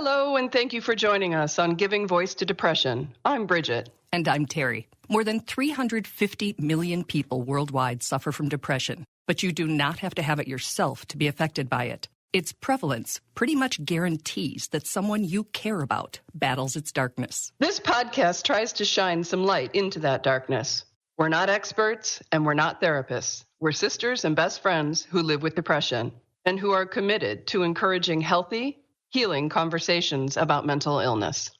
Hello, and thank you for joining us on Giving Voice to Depression. I'm Bridget. And I'm Terri. More than 350 million people worldwide suffer from depression, but you do not have to have it yourself to be affected by it. Its prevalence pretty much guarantees that someone you care about battles its darkness. This podcast tries to shine some light into that darkness. We're not experts, and we're not therapists. We're sisters and best friends who live with depression and who are committed to encouraging healthy, healing conversations about mental illness.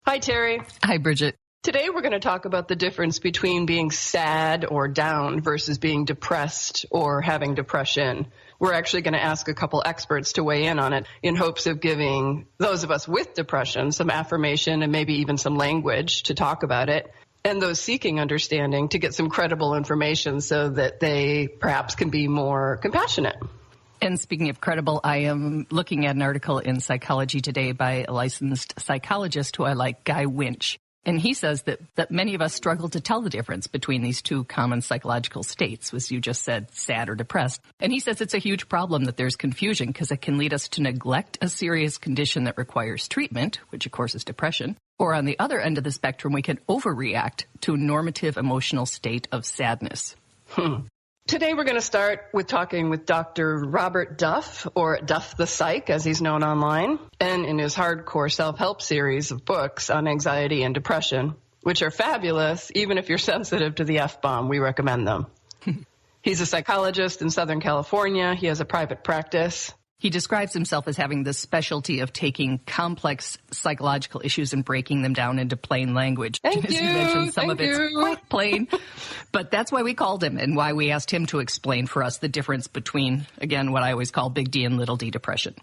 Hi, Terri. Hi, Bridget. Today we're going to talk about the difference between being sad or down versus being depressed or having depression. We're actually going to ask a couple experts to weigh in on it in hopes of giving those of us with depression some affirmation and maybe even some language to talk about it, and those seeking understanding to get some credible information so that they perhaps can be more compassionate. And speaking of credible, I am looking at an article in Psychology Today by a licensed psychologist who I like, Guy Winch. And he says that many of us struggle to tell the difference between these two common psychological states, as you just said, sad or depressed. And he says it's a huge problem that there's confusion because it can lead us to neglect a serious condition that requires treatment, which of course is depression. Or on the other end of the spectrum, we can overreact to a normative emotional state of sadness. Today we're going to start with talking with Dr. Robert Duff, or Duff the Psych, as he's known online, and in his hardcore self-help series of books on anxiety and depression, which are fabulous. Even if you're sensitive to the F-bomb, we recommend them. He's a psychologist in Southern California. He has a private practice. He describes himself as having the specialty of taking complex psychological issues and breaking them down into plain language. Thank As you. you mentioned, some Thank of it's you. quite plain. But that's why we called him and why we asked him to explain for us the difference between, again, what I always call big D and little d depression.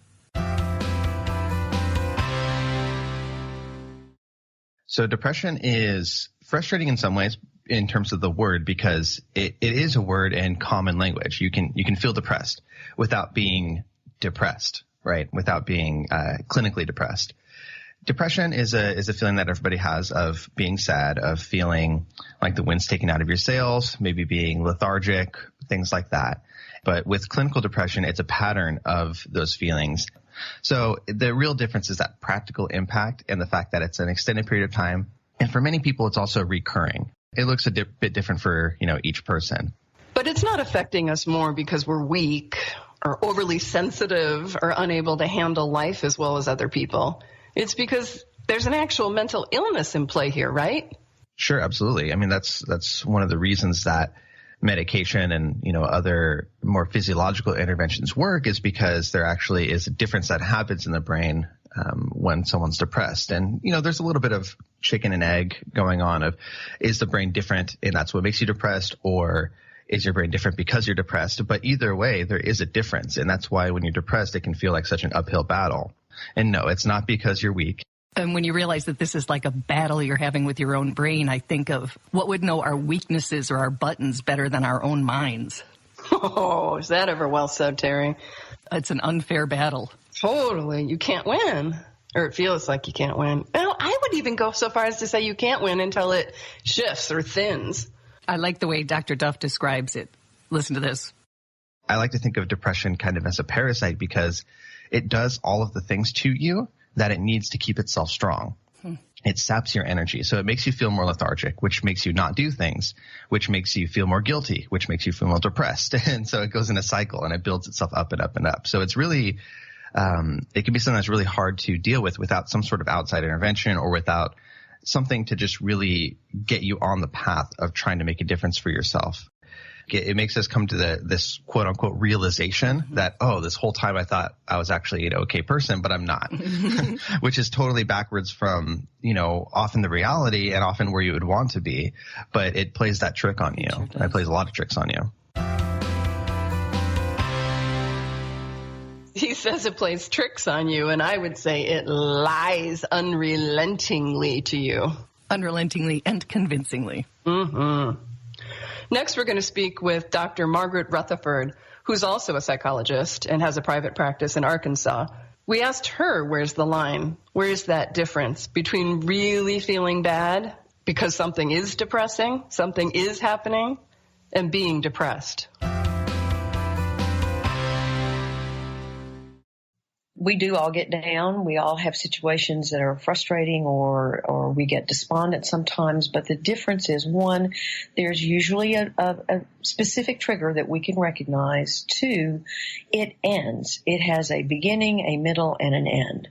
So depression is frustrating in some ways in terms of the word because it is a word in common language. You can feel depressed without being depressed, right? Without being clinically depressed. Depression is a feeling that everybody has of being sad, of feeling like the wind's taken out of your sails, maybe being lethargic, things like that. But with clinical depression, it's a pattern of those feelings. So the real difference is that practical impact and the fact that it's an extended period of time. And for many people, it's also recurring. It looks a bit different for, each person. But it's not affecting us more because we're weak or overly sensitive or unable to handle life as well as other people. It's because there's an actual mental illness in play here, right? Sure, absolutely. I mean, that's one of the reasons that medication and, other more physiological interventions work is because there actually is a difference that happens in the brain when someone's depressed. And, there's a little bit of chicken and egg going on of, is the brain different and that's what makes you depressed, or is your brain different because you're depressed? But either way, there is a difference. And that's why when you're depressed, it can feel like such an uphill battle. And no, it's not because you're weak. And when you realize that this is like a battle you're having with your own brain, I think of what would know our weaknesses or our buttons better than our own minds. Oh, is that ever well said, Terri? It's an unfair battle. Totally. You can't win. Or it feels like you can't win. Well, I would even go so far as to say you can't win until it shifts or thins. I like the way Dr. Duff describes it. Listen to this. I like to think of depression kind of as a parasite because it does all of the things to you that it needs to keep itself strong. It saps your energy. So it makes you feel more lethargic, which makes you not do things, which makes you feel more guilty, which makes you feel more depressed. And so it goes in a cycle and it builds itself up and up and up. So it's really, it can be something that's really hard to deal with without some sort of outside intervention or without something to just really get you on the path of trying to make a difference for yourself. It makes us come to this quote unquote realization that, oh, this whole time I thought I was actually an okay person, but I'm not, which is totally backwards from, often the reality and often where you would want to be. But it plays that trick on you. Sure does. It plays a lot of tricks on you. He says it plays tricks on you, and I would say it lies unrelentingly to you. Unrelentingly and convincingly. Mm-hmm. Next, we're going to speak with Dr. Margaret Rutherford, who's also a psychologist and has a private practice in Arkansas. We asked her, where's the line? Where's that difference between really feeling bad because something is depressing, something is happening, and being depressed? We do all get down. We all have situations that are frustrating or we get despondent sometimes. But the difference is, one, there's usually a specific trigger that we can recognize. Two, it ends. It has a beginning, a middle, and an end.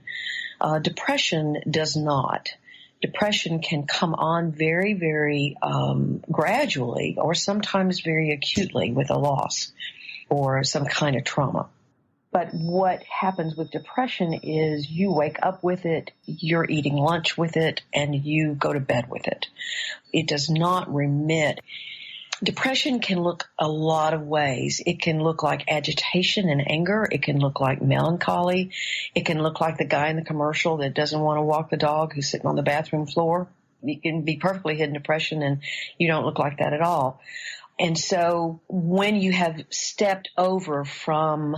Depression does not. Depression can come on very, very gradually or sometimes very acutely with a loss or some kind of trauma. But what happens with depression is you wake up with it, you're eating lunch with it, and you go to bed with it. It does not remit. Depression can look a lot of ways. It can look like agitation and anger. It can look like melancholy. It can look like the guy in the commercial that doesn't want to walk the dog who's sitting on the bathroom floor. You can be perfectly hidden depression and you don't look like that at all. And so when you have stepped over from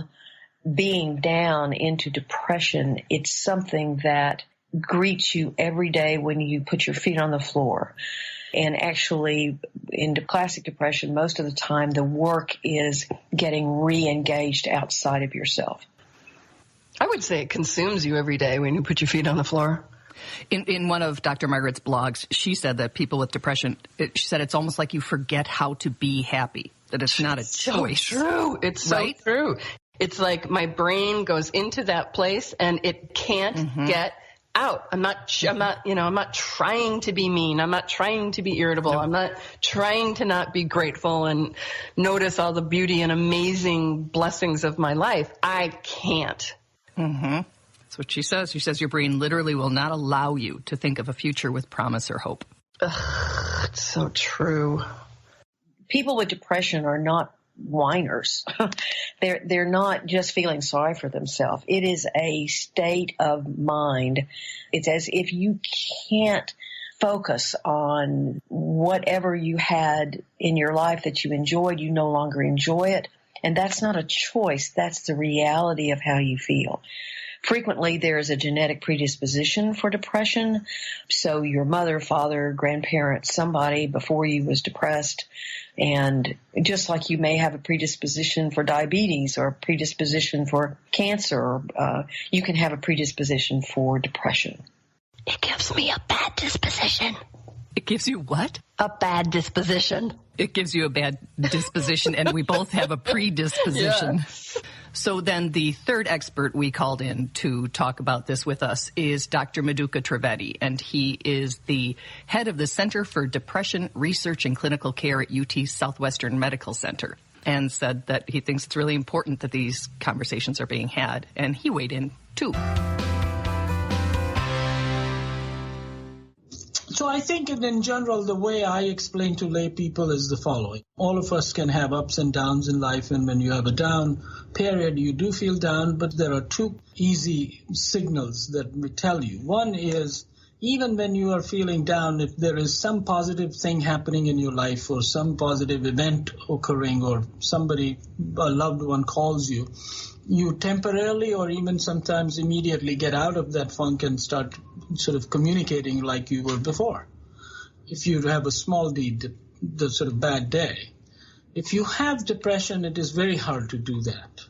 being down into depression, it's something that greets you every day when you put your feet on the floor. And actually, in classic depression, most of the time, the work is getting re-engaged outside of yourself. I would say it consumes you every day when you put your feet on the floor. In one of Dr. Margaret's blogs, she said that people with depression, she said it's almost like you forget how to be happy, that it's not a choice. So true. It's so true. It's like my brain goes into that place and it can't get out. I'm not trying to be mean. I'm not trying to be irritable. I'm not trying to not be grateful and notice all the beauty and amazing blessings of my life. I can't. That's what she says. She says your brain literally will not allow you to think of a future with promise or hope. Ugh, it's so true. People with depression are not whiners. They're not just feeling sorry for themselves. It is a state of mind. It's as if you can't focus on whatever you had in your life that you enjoyed. You no longer enjoy it. And that's not a choice. That's the reality of how you feel. Frequently, there is a genetic predisposition for depression. So your mother, father, grandparent, somebody before you was depressed. And just like you may have a predisposition for diabetes or a predisposition for cancer, you can have a predisposition for depression. It gives me a bad disposition. It gives you what? A bad disposition. It gives you a bad disposition, and we both have a predisposition. Yeah. So then the third expert we called in to talk about this with us is Dr. Madhukar Trivedi, and he is the head of the Center for Depression Research and Clinical Care at UT Southwestern Medical Center, and said that he thinks it's really important that these conversations are being had, and he weighed in too. So I think in general, the way I explain to lay people is the following. All of us can have ups and downs in life, and when you have a down period, you do feel down, but there are two easy signals that we tell you. One is, even when you are feeling down, if there is some positive thing happening in your life or some positive event occurring or somebody, a loved one calls you, you temporarily or even sometimes immediately get out of that funk and start sort of communicating like you were before. If you have a small deed, the sort of bad day. If you have depression, it is very hard to do that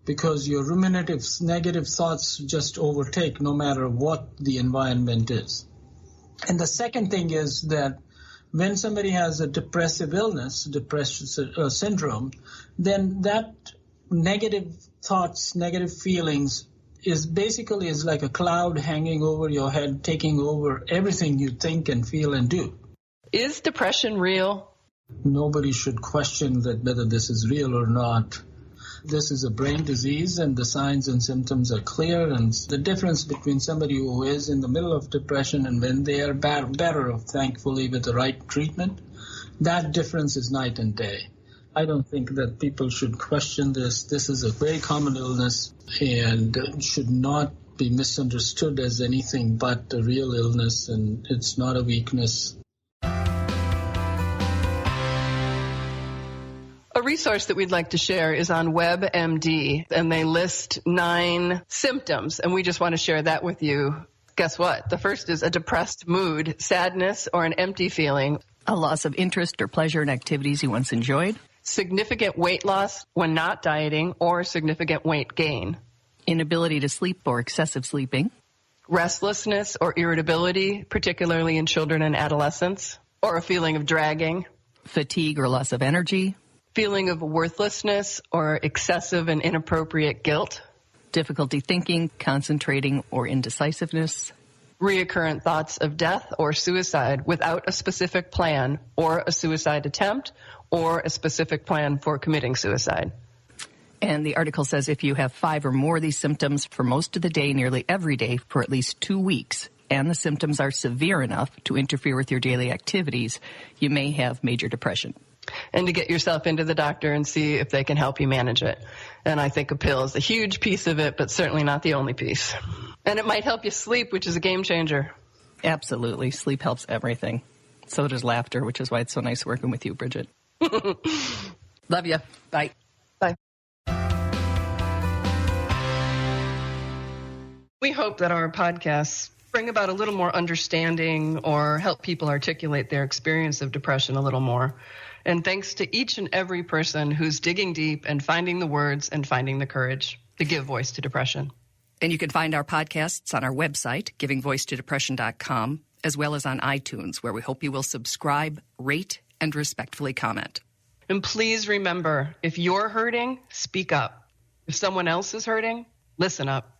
because your ruminative, negative thoughts just overtake no matter what the environment is. And the second thing is that when somebody has a depressive illness, depression syndrome, then that negative thoughts, negative feelings is basically like a cloud hanging over your head, taking over everything you think and feel and do. Is depression real? Nobody should question that whether this is real or not. This is a brain disease and the signs and symptoms are clear, and the difference between somebody who is in the middle of depression and when they are better, thankfully, with the right treatment, that difference is night and day. I don't think that people should question this. This is a very common illness and should not be misunderstood as anything but a real illness, and it's not a weakness. A resource that we'd like to share is on WebMD, and they list 9 symptoms, and we just want to share that with you. Guess what? The first is a depressed mood, sadness, or an empty feeling. A loss of interest or pleasure in activities you once enjoyed. Significant weight loss when not dieting, or significant weight gain. inability to sleep or excessive sleeping, restlessness or irritability, particularly in children and adolescents, or a feeling of dragging, fatigue or loss of energy, feeling of worthlessness or excessive and inappropriate guilt, difficulty thinking, concentrating, or indecisiveness, reoccurrent thoughts of death or suicide without a specific plan or a suicide attempt or a specific plan for committing suicide. And the article says if you have 5 or more of these symptoms for most of the day, nearly every day, for at least 2 weeks, and the symptoms are severe enough to interfere with your daily activities, you may have major depression. And to get yourself into the doctor and see if they can help you manage it. And I think a pill is a huge piece of it, but certainly not the only piece. And it might help you sleep, which is a game changer. Absolutely. Sleep helps everything. So does laughter, which is why it's so nice working with you, Bridget. Love you. Bye. Bye. We hope that our podcasts bring about a little more understanding or help people articulate their experience of depression a little more. And thanks to each and every person who's digging deep and finding the words and finding the courage to give voice to depression. And you can find our podcasts on our website, givingvoicetodepression.com, as well as on iTunes, where we hope you will subscribe, rate, and respectfully comment. And please remember, if you're hurting, speak up. If someone else is hurting, listen up.